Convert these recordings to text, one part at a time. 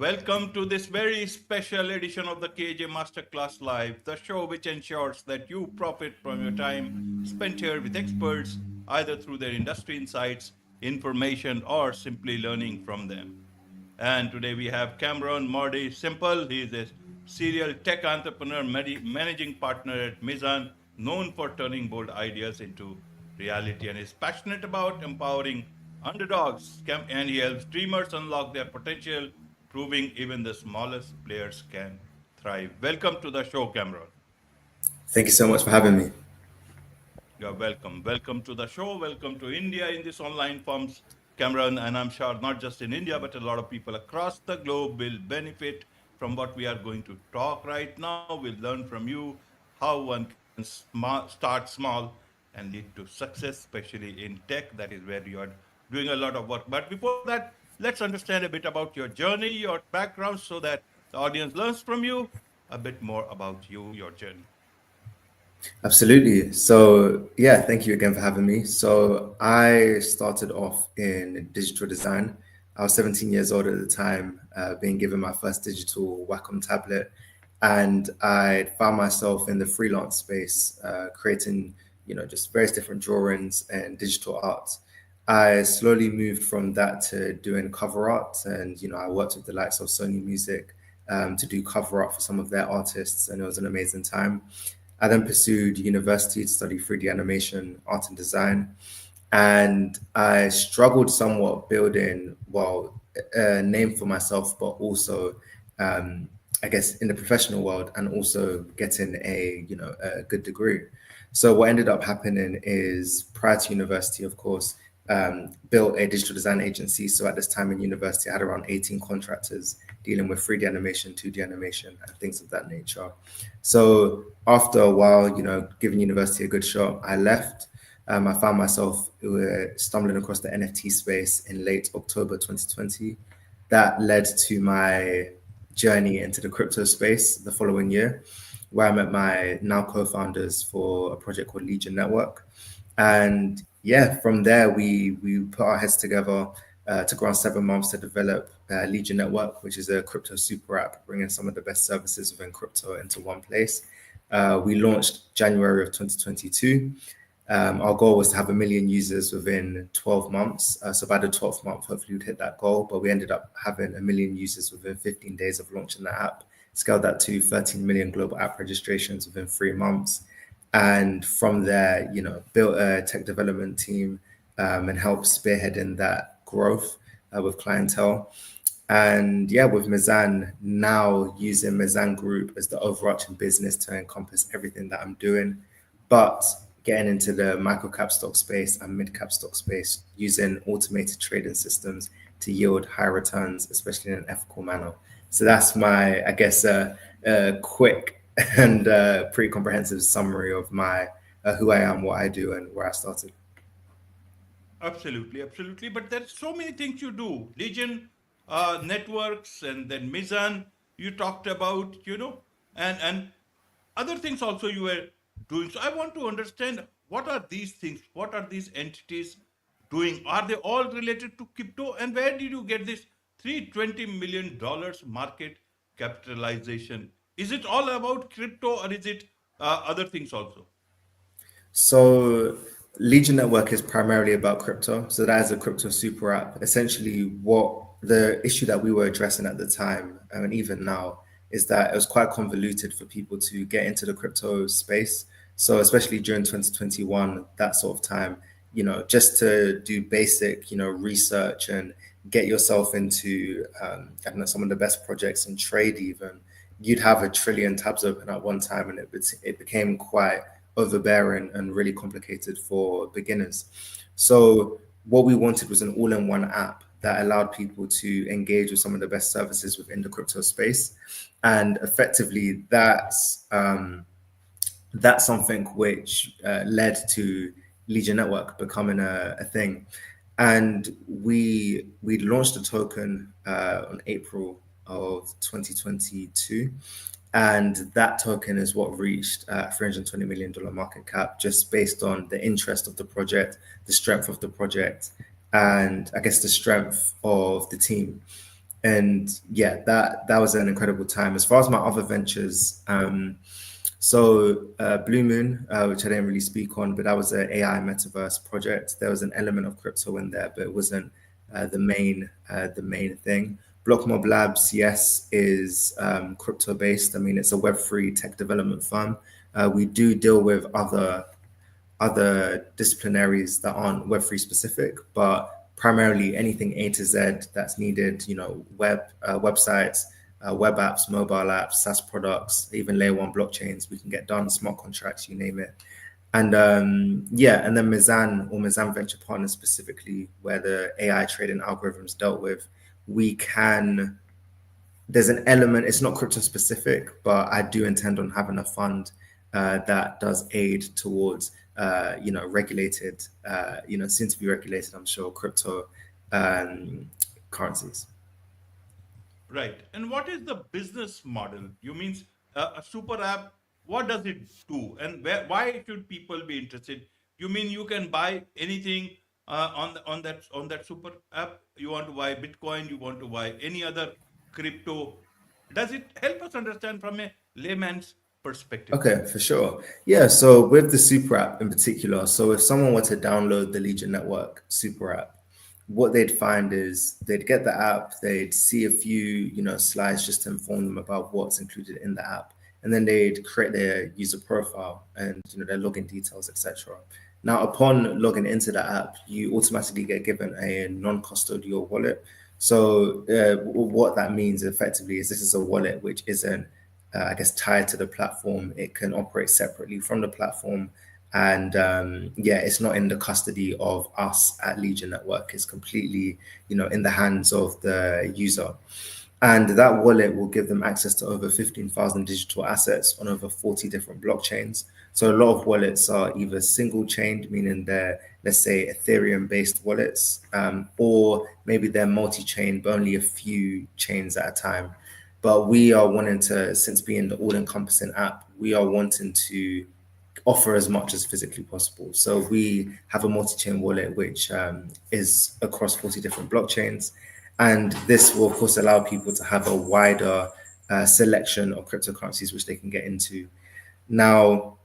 Welcome to this very special edition of the KJ Masterclass Live, the show which ensures that you profit from your time spent here with experts, either through their industry insights, information, or simply learning from them. And today we have Cameron Mordi-Semple. He is a serial tech entrepreneur, managing partner at Mizan, known for turning bold ideas into reality, and is passionate about empowering underdogs. And he helps dreamers unlock their potential, proving even the smallest players can thrive. Welcome to the show, Cameron. Thank you so much for having me. You're welcome. Welcome to the show. Welcome to India in this online forms, Cameron. And I'm sure not just in India, but a lot of people across the globe will benefit from what we are going to talk right now. We'll learn from you how one can start small and lead to success, especially in tech. That is where you are doing a lot of work. But before that, let's understand a bit about your journey, your background, so that the audience learns from you a bit more about you, your journey. Absolutely. So, yeah, thank you again for having me. So, I started off in digital design. I was 17 years old at the time, being given my first digital Wacom tablet, and I found myself in the freelance space, creating, just various different drawings and digital art. I slowly moved from that to doing cover art, and I worked with the likes of Sony Music to do cover art for some of their artists, and it was an amazing time. I then pursued university to study 3D animation, art and design, and I struggled somewhat building, well, a name for myself, but also, um, I guess, in the professional world, and also getting a good degree. So what ended up happening is, prior to university, of course, built a digital design agency. So at this time in university, I had around 18 contractors dealing with 3D animation, 2D animation, and things of that nature. So after a while, giving university a good shot, I left. I found myself stumbling across the NFT space in late October 2020. That led to my journey into the crypto space the following year, where I met my now co-founders for a project called Legion Network. And yeah, from there we put our heads together. Took around 7 months to develop Legion Network, which is a crypto super app, bringing some of the best services within crypto into one place. We launched January of 2022. Our goal was to have 1 million users within 12 months. So by the 12th month, hopefully we'd hit that goal. But we ended up having 1 million users within 15 days of launching the app, scaled that to 13 million global app registrations within 3 months. And from there, built a tech development team and helped spearheading that growth with clientele. And yeah, with Mizan, now using Mizan Group as the overarching business to encompass everything that I'm doing, but getting into the micro cap stock space and mid cap stock space using automated trading systems to yield high returns, especially in an ethical manner. So that's my, I guess, quick and pretty comprehensive summary of my who I am, what I do, and where I started. Absolutely, absolutely. But there's so many things you do. Legion networks, and then Mizan you talked about, and other things also you were doing. So I want to understand, what are these things? What are these entities doing? Are they all related to crypto? And where did you get this $320 million market capitalization? Is it all about crypto, or is it other things also? So Legion Network is primarily about crypto. So that is a crypto super app. Essentially, what the issue that we were addressing at the time, and even now, is that it was quite convoluted for people to get into the crypto space. So especially during 2021, that sort of time, just to do basic, research and get yourself into, I don't know, some of the best projects and trade even, you'd have a trillion tabs open at one time, and it became quite overbearing and really complicated for beginners. So what we wanted was an all-in-one app that allowed people to engage with some of the best services within the crypto space, and effectively that's something which led to Legion Network becoming a thing. And we launched a token on April of 2022, and that token is what reached $320 million market cap, just based on the interest of the project, the strength of the project, and I guess the strength of the team. And yeah, that was an incredible time. As far as my other ventures, Blue Moon, which I didn't really speak on, but that was an AI metaverse project. There was an element of crypto in there, but it wasn't the main thing. Blockmob Labs, yes, is crypto based. I mean, it's a Web3 tech development firm. We do deal with other disciplinaries that aren't Web3 specific, but primarily anything A to Z that's needed, websites, web apps, mobile apps, SaaS products, even layer one blockchains, we can get done, smart contracts, you name it. And yeah, and then Mizan Venture Partners specifically, where the AI trading algorithms dealt with, we can there's an element, it's not crypto specific, but I do intend on having a fund that does aid towards regulated, soon to be regulated, I'm sure, crypto um, currencies. Right. And what is the business model? You means a super app, what does it do? And why should people be interested? You mean you can buy anything on that super app? You want to buy Bitcoin, you want to buy any other crypto. Does it help us understand from a layman's perspective? Okay, for sure. Yeah, so with the super app in particular, so if someone were to download the Legion Network super app, what they'd find is they'd get the app, they'd see a few, slides just to inform them about what's included in the app, and then they'd create their user profile and their login details, etc. Now, upon logging into the app, you automatically get given a non-custodial wallet. So, what that means effectively is this is a wallet which isn't I guess, tied to the platform. It can operate separately from the platform. And yeah, it's not in the custody of us at Legion Network. It's completely, in the hands of the user. And that wallet will give them access to over 15,000 digital assets on over 40 different blockchains. So a lot of wallets are either single chained, meaning they're, let's say, Ethereum based wallets, or maybe they're multi chain, but only a few chains at a time. But we are wanting to, since being the all encompassing app, we are wanting to offer as much as physically possible. So we have a multi-chain wallet which is across 40 different blockchains, and this will of course allow people to have a wider selection of cryptocurrencies which they can get into. Now,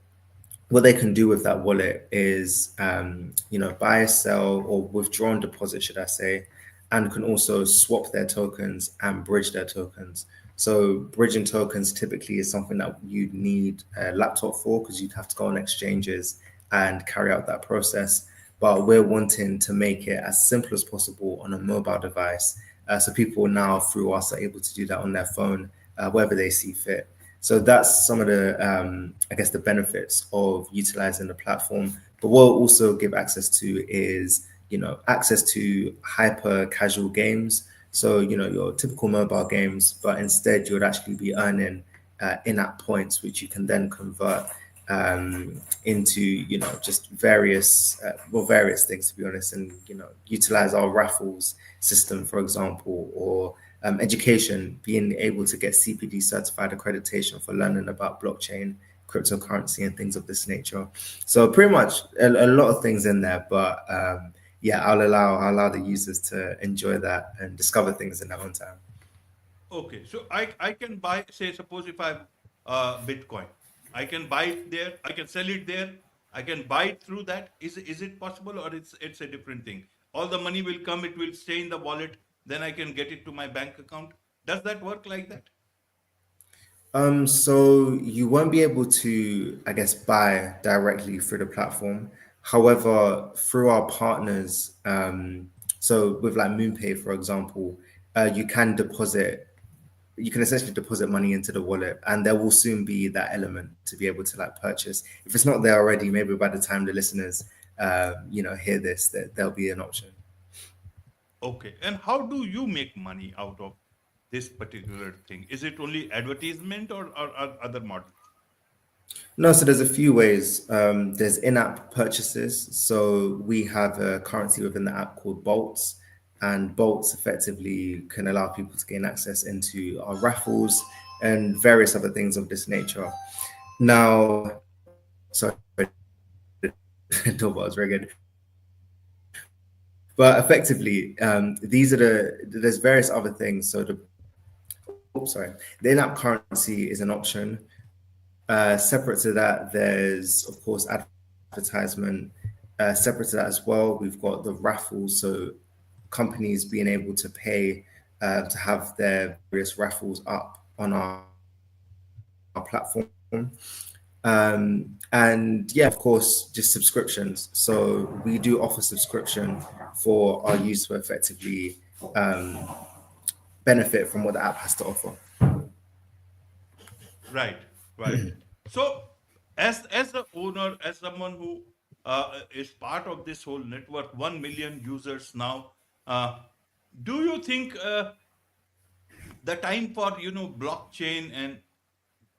what they can do with that wallet is, buy, sell, or withdraw and deposit, should I say, and can also swap their tokens and bridge their tokens. So bridging tokens typically is something that you'd need a laptop for because you'd have to go on exchanges and carry out that process. But we're wanting to make it as simple as possible on a mobile device. So people now through us are able to do that on their phone, wherever they see fit. So that's some of the, I guess, the benefits of utilizing the platform. But what we'll also give access to is, access to hyper casual games. So, your typical mobile games, but instead you would actually be earning in-app points, which you can then convert into, just various things, to be honest, and, utilize our raffles system, for example, or education, being able to get CPD certified accreditation for learning about blockchain, cryptocurrency, and things of this nature. So pretty much a lot of things in there, but yeah, I'll allow the users to enjoy that and discover things in their own time. Okay, so I can buy, say, suppose if I have Bitcoin, I can buy it there, I can sell it there, I can buy it through that. Is it possible, or it's a different thing? All the money will come, it will stay in the wallet, then I can get it to my bank account. Does that work like that? So you won't be able to, I guess, buy directly through the platform. However, through our partners, so with like MoonPay, for example, you can deposit, you can essentially deposit money into the wallet, and there will soon be that element to be able to like purchase. If it's not there already, maybe by the time the listeners, hear this, that there'll be an option. Okay, and how do you make money out of this particular thing? Is it only advertisement, or other models? No, so there's a few ways. There's in-app purchases. So we have a currency within the app called Bolts, and Bolts effectively can allow people to gain access into our raffles and various other things of this nature. Now, sorry, the doorbell is very good. But but effectively, these are there's various other things. So the in-app currency is an option. Separate to that, there's of course advertisement. Separate to that as well, we've got the raffles. So companies being able to pay to have their various raffles up on our platform. And yeah, of course, just subscriptions. So we do offer subscription for our users to effectively um, benefit from what the app has to offer. Right, right. So, as the owner, as someone who is part of this whole network, 1 million users now, uh, do you think the time for blockchain and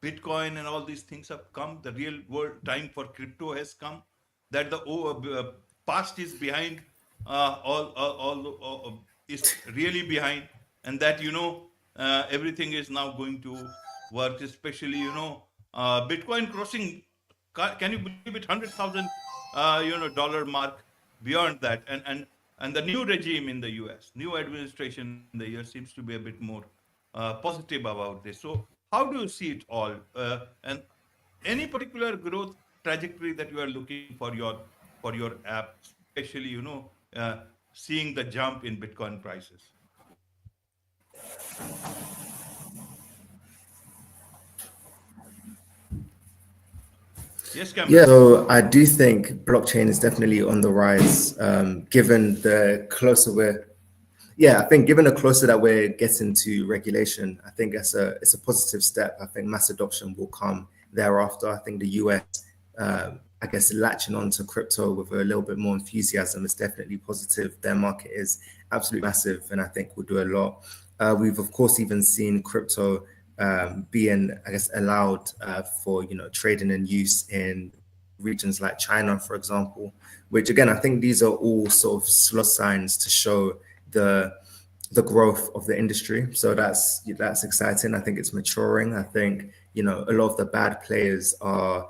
Bitcoin and all these things have come? The real world time for crypto has come. That the past is behind, all is really behind, and that everything is now going to work. Especially Bitcoin crossing. Can you believe it? 100,000 dollar mark. Beyond that, and the new regime in the U.S., new administration in the U.S. seems to be a bit more positive about this. So, how do you see it all? And any particular growth trajectory that you are looking for your app, especially seeing the jump in Bitcoin prices? Yes, Yeah, Cameron. so I do think blockchain is definitely on the rise, given the closer we're yeah, I think given the closer that we're getting to regulation, I think it's a positive step. I think mass adoption will come thereafter. I think the US, I guess, latching on to crypto with a little bit more enthusiasm is definitely positive. Their market is absolutely massive, and I think will do a lot. We've of course even seen crypto being, I guess, allowed for trading and use in regions like China, for example. Which again, I think these are all sort of slow signs to show the the growth of the industry. So that's exciting. I think it's maturing. I think a lot of the bad players are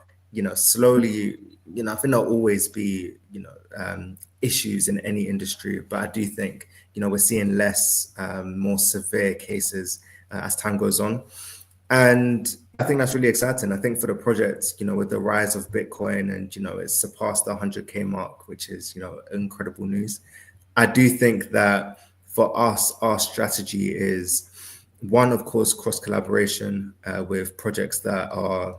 slowly. I think there'll always be issues in any industry, but I do think we're seeing less more severe cases as time goes on. And yeah, I think that's really exciting. I think for the project, with the rise of Bitcoin and, it's surpassed the 100K mark, which is, incredible news. I do think that for us, our strategy is one, of course, cross collaboration with projects that are,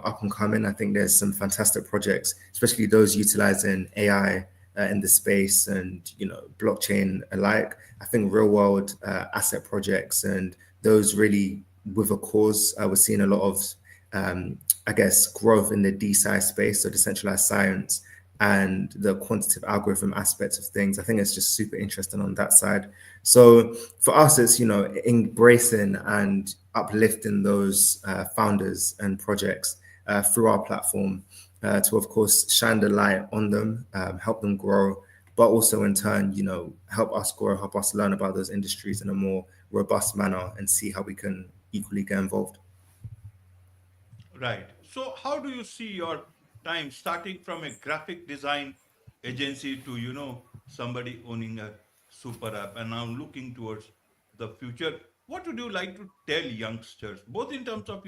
up and coming. I think there's some fantastic projects, especially those utilizing AI in the space and, blockchain alike. I think real world asset projects and those really with a cause. We're seeing a lot of, I guess, growth in the DeSci space, so decentralized science and the quantitative algorithm aspects of things. I think it's just super interesting on that side. So for us, it's embracing and uplifting those founders and projects through our platform to, of course, shine the light on them, help them grow, but also in turn, help us grow, help us learn about those industries in a more robust manner and see how we can equally get involved. Right. So, how do you see your time starting from a graphic design agency to, somebody owning a super app and now looking towards the future? What would you like to tell youngsters, both in terms of,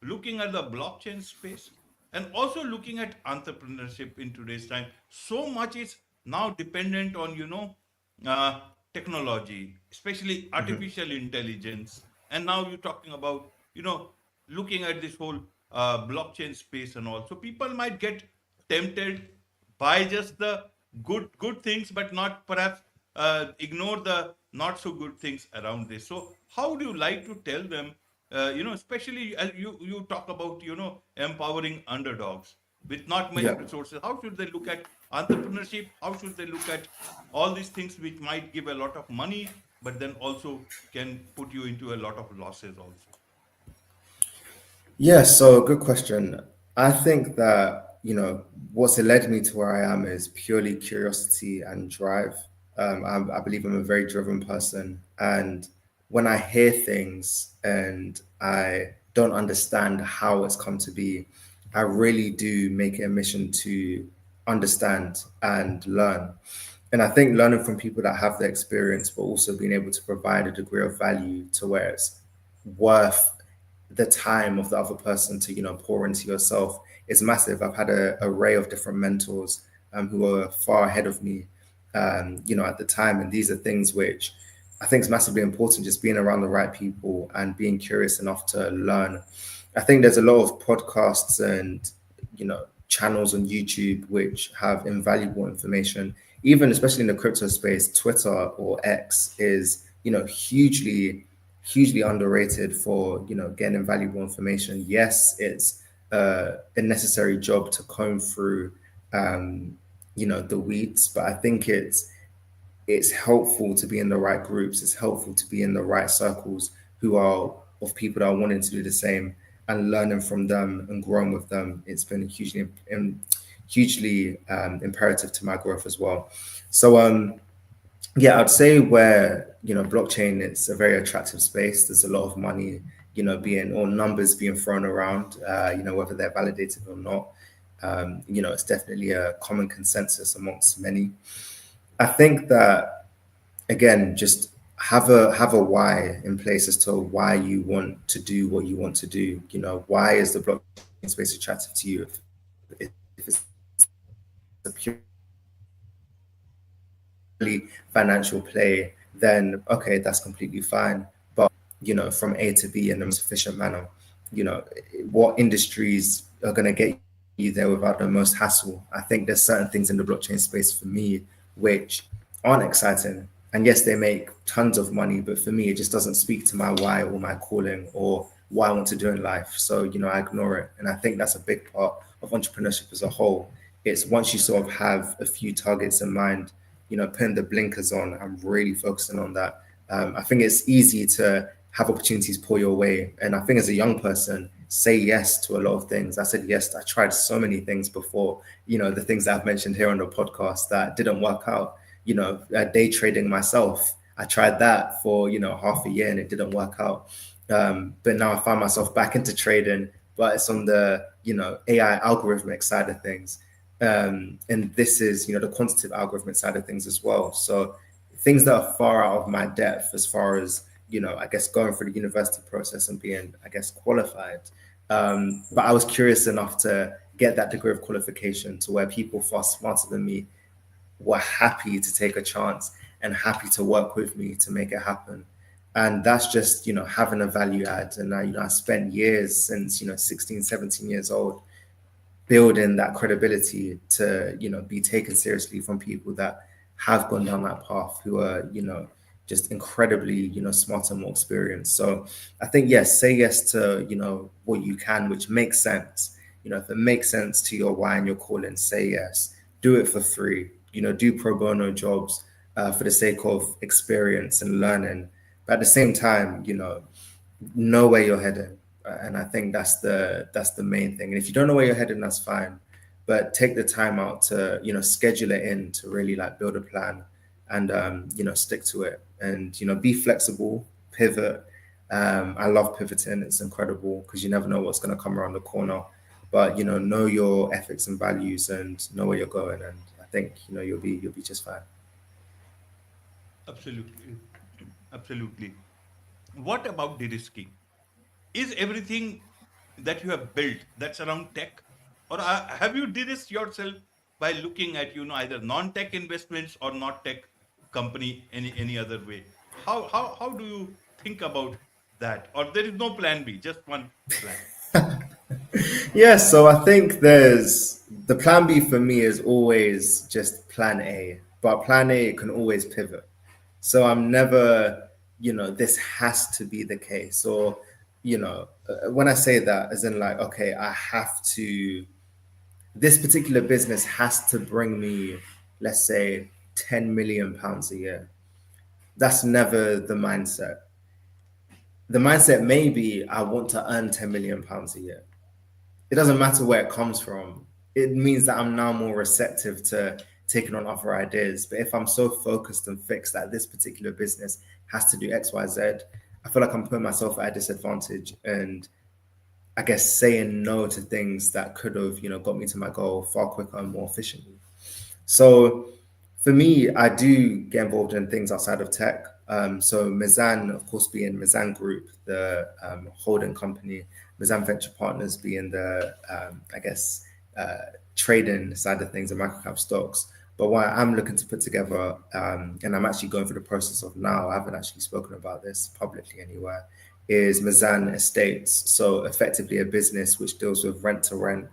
looking at the blockchain space and also looking at entrepreneurship in today's time? So much is now dependent on, uh, technology, especially artificial intelligence. And now you're talking about, looking at this whole blockchain space and all. So people might get tempted by just the good things, but not perhaps ignore the not so good things around this. So how do you like to tell them? Especially as you talk about empowering underdogs with not many Yeah. resources. How should they look at entrepreneurship? How should they look at all these things which might give a lot of money, but then also can put you into a lot of losses also? Yeah, so good question. I think that, what's led me to where I am is purely curiosity and drive. I believe I'm a very driven person. And when I hear things and I don't understand how it's come to be, I really do make it a mission to understand and learn. And I think learning from people that have the experience, but also being able to provide a degree of value to where it's worth the time of the other person to, pour into yourself is massive. I've had a array of different mentors who are far ahead of me, at the time. And these are things which I think is massively important, just being around the right people and being curious enough to learn. I think there's a lot of podcasts and, channels on YouTube which have invaluable information, even especially in the crypto space. Twitter or X is, hugely underrated for, getting invaluable information. Yes, it's a necessary job to comb through, the weeds, but I think it's helpful to be in the right groups. It's helpful to be in the right circles who are of people that are wanting to do the same and learning from them and growing with them. It's been hugely imperative to my growth as well. So yeah, I'd say where, blockchain, it's a very attractive space. There's a lot of money, being, or numbers being thrown around, whether they're validated or not. It's definitely a common consensus amongst many. I think that, again, just have a why in place as to why you want to do what you want to do. Why is the blockchain space attractive to you? If it's a purely financial play, then okay, that's completely fine. But if it's to help you, from A to B in the most efficient manner, what industries are going to get you there without the most hassle? I think there's certain things in the blockchain space for me which aren't exciting. And yes, they make tons of money, but for me, it just doesn't speak to my why or my calling or what I want to do in life. So, I ignore it. And I think that's a big part of entrepreneurship as a whole. It's once you sort of have a few targets in mind, putting the blinkers on and really focusing on that. I think it's easy to have opportunities pull your way. And I think as a young person, say yes to a lot of things. I said yes. I tried so many things before, the things that I've mentioned here on the podcast that didn't work out. Day trading myself. I tried that for, half a year and it didn't work out. But now I find myself back into trading, but it's on the, AI algorithmic side of things. And this is, the quantitative algorithmic side of things as well. So things that are far out of my depth as far as, I guess going through the university process and being, I guess, qualified. But I was curious enough to get that degree of qualification to where people far smarter than me were happy to take a chance and happy to work with me to make it happen. And that's just, having a value add. And I spent years since, 16, 17 years old building that credibility to, be taken seriously from people that have gone down that path, who are, just incredibly, smart and more experienced. So I think, yes, say yes to, what you can, which makes sense. If it makes sense to your why and your calling, say yes. Do it for free. Do pro bono jobs for the sake of experience and learning. But at the same time, know where you're heading. And I think that's the main thing. And if you don't know where you're heading, that's fine. But take the time out to, schedule it in to really like build a plan and, stick to it and, be flexible, pivot. I love pivoting. It's incredible because you never know what's going to come around the corner. But, know your ethics and values and know where you're going. And I think, you'll be just fine. Absolutely. Absolutely. What about de-risking? Is everything that you have built that's around tech, or have you de-risked yourself by looking at either non-tech investments or not tech company any other way? How do you think about that, or there is no plan B, just one plan? Yeah, so I think there's the plan B for me is always just plan A, but plan A can always pivot. So I'm never, this has to be the case. Or, when I say that, as in like, okay, I have to, this particular business has to bring me, let's say, £10 million a year. That's never the mindset. The mindset may be I want to earn £10 million a year. It doesn't matter where it comes from. It means that I'm now more receptive to taking on other ideas. But if I'm so focused and fixed that this particular business has to do X, Y, Z, I feel like I'm putting myself at a disadvantage and I guess saying no to things that could have, got me to my goal far quicker and more efficiently. So For me, I do get involved in things outside of tech. So Mizan, of course, being Mizan Group, the holding company, Mizan Venture Partners being the, I guess, uh, trading side of things and microcap stocks. But what I'm looking to put together, and I'm actually going through the process of now, I haven't actually spoken about this publicly anywhere, is Mizan Estates. So effectively a business which deals with rent to rent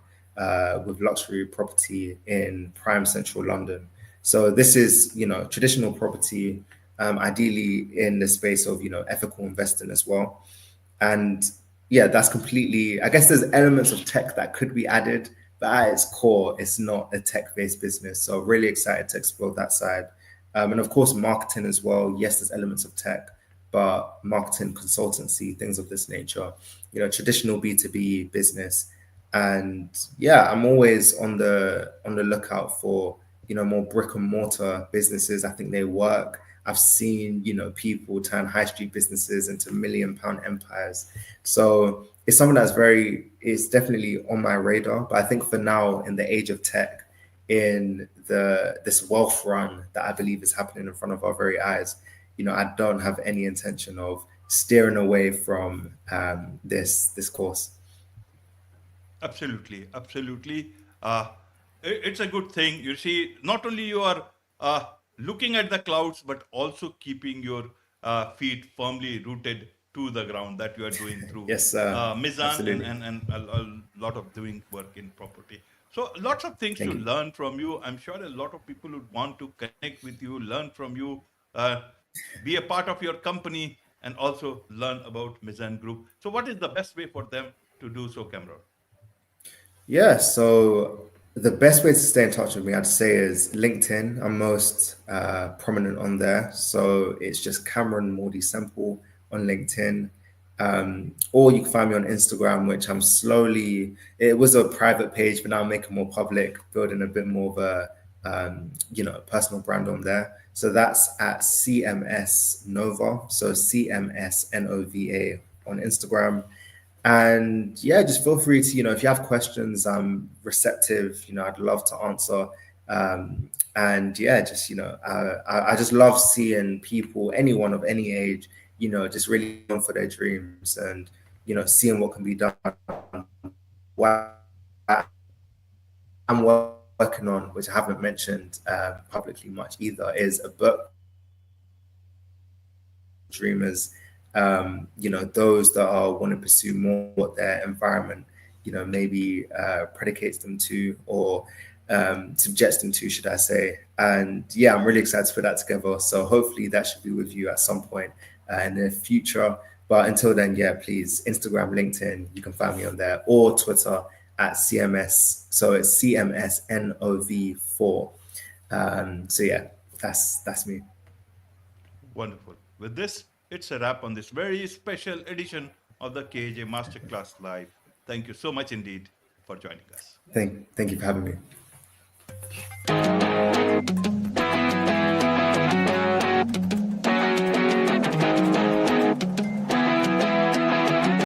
with luxury property in prime central London. So this is, traditional property, ideally in the space of, ethical investing as well. And yeah, that's completely, I guess there's elements of tech that could be added, but at its core, it's not a tech-based business. So really excited to explore that side. And of course, marketing as well. Yes, there's elements of tech, but marketing, consultancy, things of this nature, traditional B2B business. And yeah, I'm always on the lookout for, more brick and mortar businesses. I think they work. I've seen, people turn high street businesses into £1 million empires. So it's something it's definitely on my radar. But I think for now, in the age of tech, in this wealth run that I believe is happening in front of our very eyes, I don't have any intention of steering away from this course. Absolutely, absolutely. Uh, it's a good thing. You see, not only you are looking at the clouds, but also keeping your feet firmly rooted to the ground that you are doing through Yes, Mizan absolutely. and a lot of doing work in property. So lots of things to Thank you. learn from you. I'm sure a lot of people would want to connect with you, learn from you, uh, be a part of your company, and also learn about Mizan Group. So, what is the best way for them to do so, Cameron? Yeah, so the best way to stay in touch with me, I'd say, is LinkedIn. I'm most prominent on there. So it's just Cameron Mordi-Semple on LinkedIn. Or you can find me on Instagram, which it was a private page, but now I'm making more public, building a bit more of a, personal brand on there. So that's at CMS Nova. So CMSNOVA on Instagram. And yeah, just feel free to, if you have questions, I'm receptive, I'd love to answer. And yeah, just, I just love seeing people, anyone of any age, just really going for their dreams and, seeing what can be done. What I'm working on, which I haven't mentioned publicly much either, is a book dreamers, those that are want to pursue more what their environment, maybe predicates them to or subjects them to, should I say. And yeah, I'm really excited to put that together. So hopefully that should be with you at some point in the future. But until then, yeah, please, Instagram, LinkedIn, you can find me on there, or Twitter at CMS. So it's CMSNOV4. So yeah, that's me. Wonderful. With this, it's a wrap on this very special edition of the KJ Masterclass Live. Thank you so much indeed for joining us. Thank you for having me.